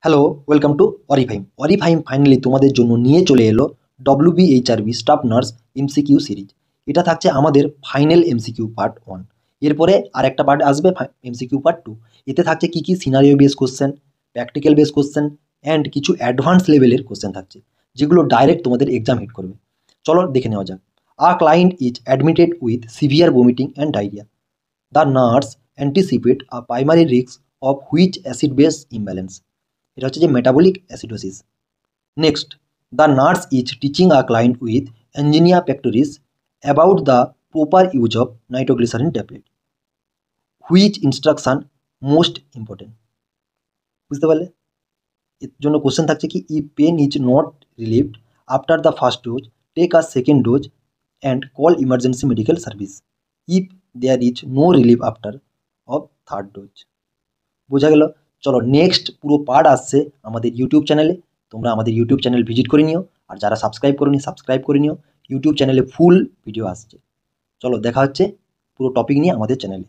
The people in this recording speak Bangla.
হ্যালো, ওয়েলকাম টু অরিফাইম। অরিফাইম ফাইনালি তোমাদের জন্য নিয়ে চলে এলো WBHRB staff nurse MCQ series. এটা থাকছে আমাদের ফাইনাল এমসিকিউ পার্ট 1। এরপরে আর একটা পার্ট আসবে এমসিকিউ পার্ট 2। এতে থাকছে কী কী scenario base question, practical base question and কিছু অ্যাডভান্স লেভেলের কোশ্চেন থাকছে, যেগুলো ডাইরেক্ট তোমাদের এক্সাম হিট করবে। চলো দেখে নেওয়া যাক। A client is admitted with severe vomiting and diarrhoea. The nurse anticipate a primary risk of which acid base imbalance. এটা হচ্ছে যে metabolic acidosis. Next, the nurse is teaching a client with angina pectoris about the proper use of nitroglycerin tablet. Which instruction most important? বুঝতে পারলে? এর জন্য কোশ্চেন থাকছে কি, if pain is not relieved after the first dose, take a second dose and call emergency medical service if there is no relief after of third dose. বোঝা গেল? চলো নেক্সট পুরো পার্ট আসছে আমাদের ইউটিউব চ্যানেলে। তোমরা আমাদের ইউটিউব চ্যানেল ভিজিট করে নিও, আর যারা সাবস্ক্রাইব করোনি সাবস্ক্রাইব করে নিও। ইউটিউব চ্যানেলে ফুল ভিডিও আসছে। চলো দেখা হচ্ছে পুরো টপিক নিয়ে আমাদের চ্যানেলে।